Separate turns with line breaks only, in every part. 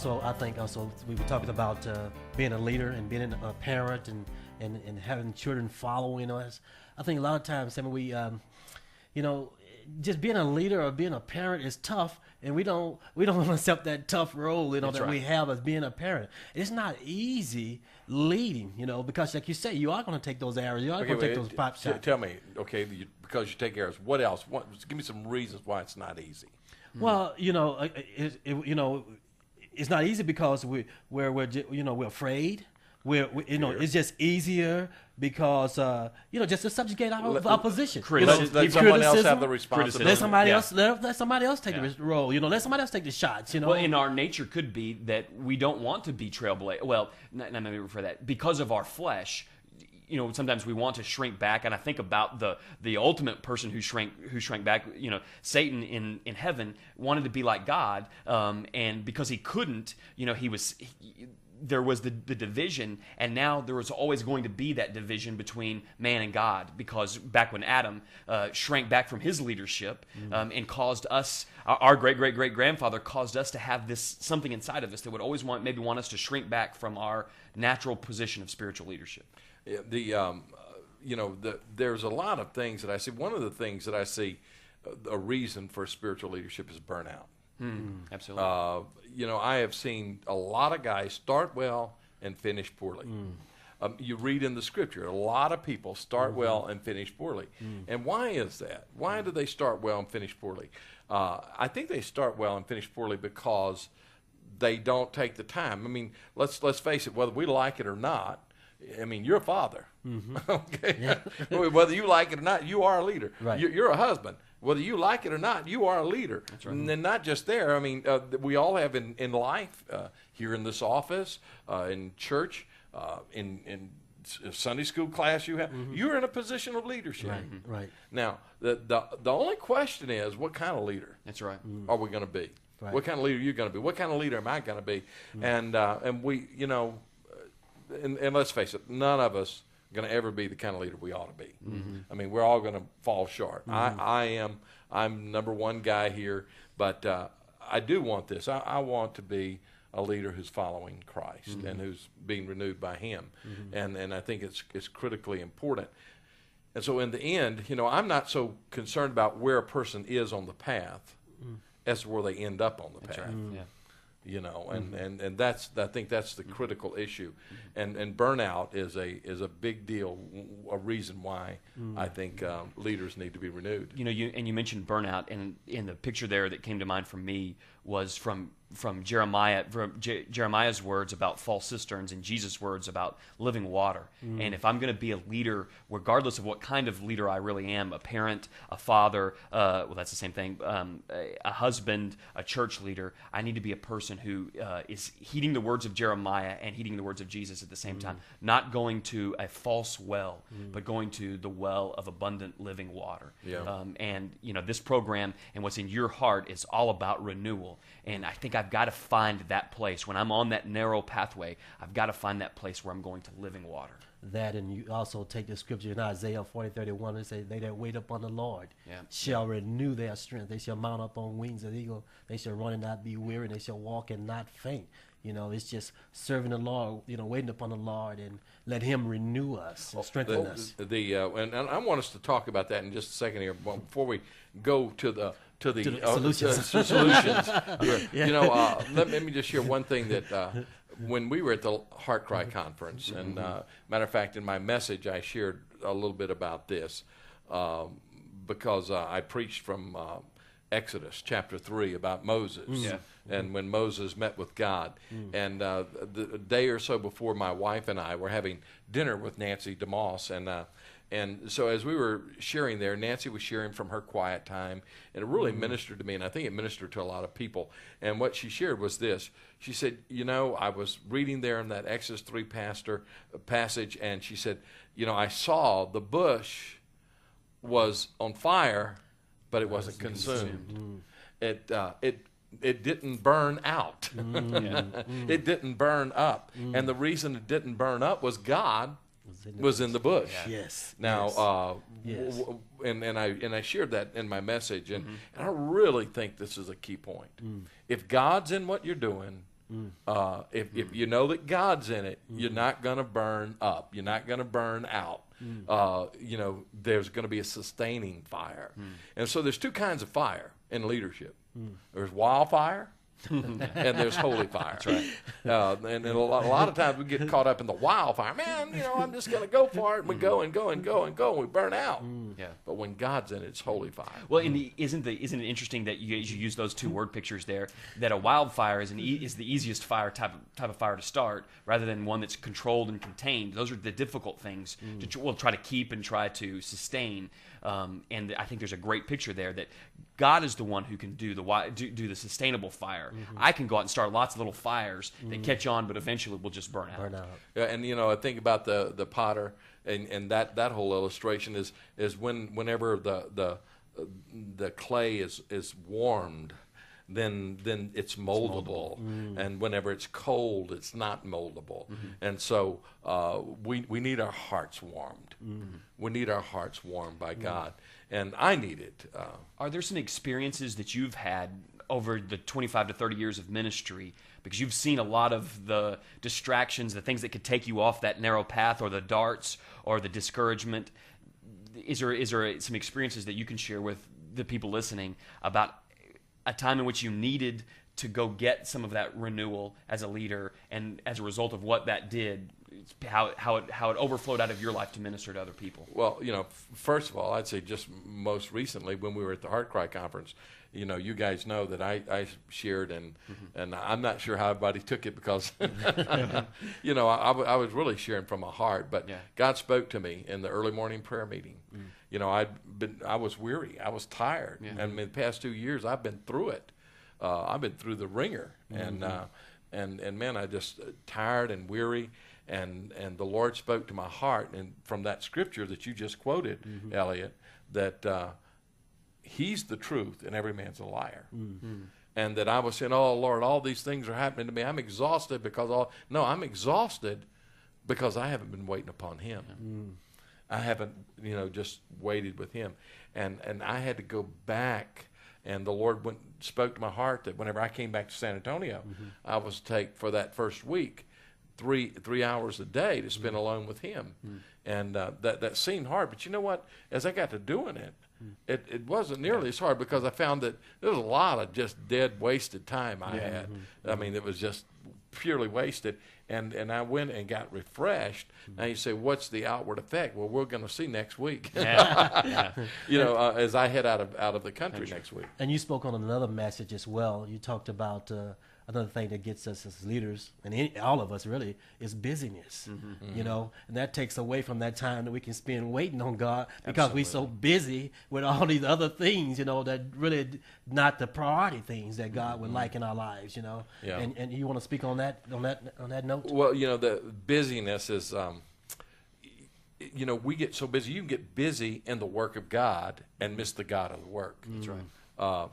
also, I think also we were talking about being a leader and being a parent and having children following us. I think a lot of times, Sammy, we, just being a leader or being a parent is tough, and we don't want to accept that tough role,
That's
that
right.
we have as being a parent. It's not easy leading, because like you say, you are going to take those errors, you are going to take those pop shots.
Tell me, okay, because you take errors, what else? Give me some reasons why it's not easy.
Well, it's not easy because we're afraid. It's just easier because just to subjugate our position.
Let someone else have the responsibility.
Let somebody else take the role. Let somebody else take the shots.
Well, in our nature could be that we don't want to be trailblazers. Well, let me refer that because of our flesh. Sometimes we want to shrink back, and I think about the ultimate person who shrank back. Satan in heaven wanted to be like God, and because he couldn't, there was the division, and now there was always going to be that division between man and God, because back when Adam shrank back from his leadership and caused us, our great-great-great-grandfather caused us to have this something inside of us that would always want us to shrink back from our natural position of spiritual leadership.
There's a lot of things that I see. One of the things that I see, a reason for spiritual leadership is burnout.
Absolutely.
I have seen a lot of guys start well and finish poorly. You read in the scripture, a lot of people start well and finish poorly. And why is that? Why do they start well and finish poorly? I think they start well and finish poorly because they don't take the time. I mean, let's face it, whether we like it or not, you're a father. Okay. Yeah. Whether you like it or not, you are a leader.
Right.
You're a husband. Whether you like it or not, you are a leader.
That's right.
And then not just there. We all have in life, here in this office, in church, in Sunday school class you have, you're in a position of leadership.
Right.
Now, the only question is, what kind of leader
That's right.
are we going to be?
Right.
What kind of leader are you going to be? What kind of leader am I going to be? And we, and let's face it, none of us are going to ever be the kind of leader we ought to be. We're all going to fall short. I'm number one guy here, but I do want this. I want to be a leader who's following Christ and who's being renewed by Him, and I think it's critically important. And so in the end, I'm not so concerned about where a person is on the path as to where they end up on the path.
That's right. Yeah.
And that's, I think that's the critical issue, and burnout is a big deal, a reason why I think leaders need to be renewed.
You mentioned burnout, and in the picture there that came to mind for me was from Jeremiah, Jeremiah's words about false cisterns and Jesus' words about living water. And if I'm going to be a leader, regardless of what kind of leader I really am, a parent, a father, that's the same thing, a husband, a church leader, I need to be a person who is heeding the words of Jeremiah and heeding the words of Jesus at the same time, not going to a false well, but going to the well of abundant living water.
Yeah.
And this program and what's in your heart is all about renewal. And I think I've got to find that place. When I'm on that narrow pathway, I've got to find that place where I'm going to living water.
That, and you also take the scripture in Isaiah 40:31 and say, "They that wait upon the Lord shall renew their strength. They shall mount up on wings of eagle. They shall run and not be weary. They shall walk and not faint." It's just serving the Lord, waiting upon the Lord and let Him renew us and strengthen us.
And I want us to talk about that in just a second here, before we go to the
solutions.
Solutions. Let me just share one thing that when we were at the Heart Cry conference, and matter of fact, in my message, I shared a little bit about this because I preached from Exodus chapter 3 about Moses and when Moses met with God. And the day or so before, my wife and I were having dinner with Nancy DeMoss, and so as we were sharing there, Nancy was sharing from her quiet time, and it really ministered to me, and I think it ministered to a lot of people. And what she shared was this. She said, I was reading there in that Exodus 3 passage, and she said, I saw the bush was on fire, but it wasn't consumed. It didn't burn out. It didn't burn up. And the reason it didn't burn up was God was in the bush.
Yes.
Now, and I shared that in my message, and I really think this is a key point. If God's in what you're doing, If you know that God's in it, you're not going to burn up. You're not going to burn out. There's going to be a sustaining fire. And so there's two kinds of fire in leadership. There's wildfire. And there's holy fire.
That's right.
And a lot of times we get caught up in the wildfire. Man, I'm just going to go for it. And we go and go and go and go, and we burn out.
Yeah.
But when God's in it, it's holy fire.
Well, isn't it interesting that you use those two word pictures there? That a wildfire is the easiest type of fire to start, rather than one that's controlled and contained. Those are the difficult things we'll try to keep and try to sustain. And I think there's a great picture there that God is the one who can do the sustainable fire. I can go out and start lots of little fires that catch on, but eventually will just burn out.
Yeah, and I think about the potter, and that whole illustration is whenever the clay is warmed, then it's moldable, and whenever it's cold, it's not moldable. And so we need our hearts warmed. We need our hearts warmed by God, and I need it.
Are there some experiences that you've had over the 25 to 30 years of ministry, because you've seen a lot of the distractions, the things that could take you off that narrow path, or the darts, or the discouragement? Is there some experiences that you can share with the people listening about a time in which you needed to go get some of that renewal as a leader, and as a result of what that did, how it overflowed out of your life to minister to other people?
Well, first of all, I'd say just most recently when we were at the Heart Cry conference, you guys know that I shared, and I'm not sure how everybody took it, because I was really sharing from my heart, but God spoke to me in the early morning prayer meeting. I was weary, I was tired, and in the past 2 years I've been through it. I've been through the ringer, and man, I just tired and weary, and the Lord spoke to my heart, and from that scripture that you just quoted, Elliot, that He's the truth and every man's a liar. And that I was saying, oh Lord, all these things are happening to me. I'm exhausted I'm exhausted because I haven't been waiting upon Him. I haven't, just waited with Him. And I had to go back, and the Lord spoke to my heart that whenever I came back to San Antonio, I was to take, for that first week, three hours a day to spend alone with Him. And that seemed hard, but you know what? As I got to doing it, it wasn't nearly as hard, because I found that there was a lot of just dead, wasted time I had. I mean, it was just purely wasted. And I went and got refreshed. Now you say, what's the outward effect? Well, we're going to see next week. As I head out of the country next week.
And you spoke on another message as well. You talked about another thing that gets us as leaders, and all of us really, is busyness. And that takes away from that time that we can spend waiting on God, because we're so busy with all these other things, that really not the priority things that God would like in our lives. And you want to speak on that note?
Well, the busyness is, we get so busy. You can get busy in the work of God and miss the God of the work.
That's right.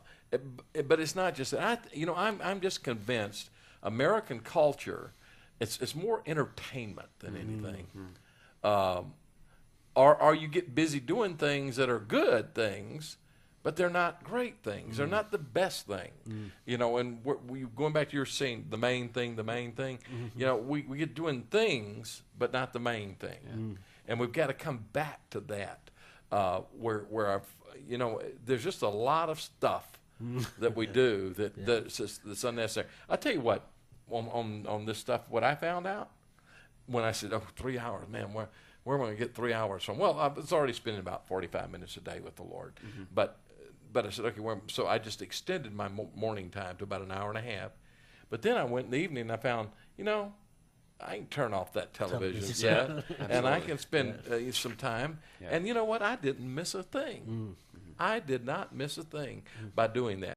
But it's not just that. I'm just convinced American culture, it's more entertainment than anything. Or you get busy doing things that are good things, but they're not great things. They're not the best thing. And we going back to your saying the main thing. We get doing things, but not the main thing. And we've got to come back to that, where there's just a lot of stuff that we do that's unnecessary. I'll tell you what, on this stuff, what I found out when I said, 3 hours, man, where am I going to get 3 hours from? Well, I was already spending about 45 minutes a day with the Lord. But I said, okay, so I just extended my morning time to about an hour and a half. But then I went in the evening and I found, I can turn off that television and I can spend some time. And you know what? I didn't miss a thing. I did not miss a thing by doing that.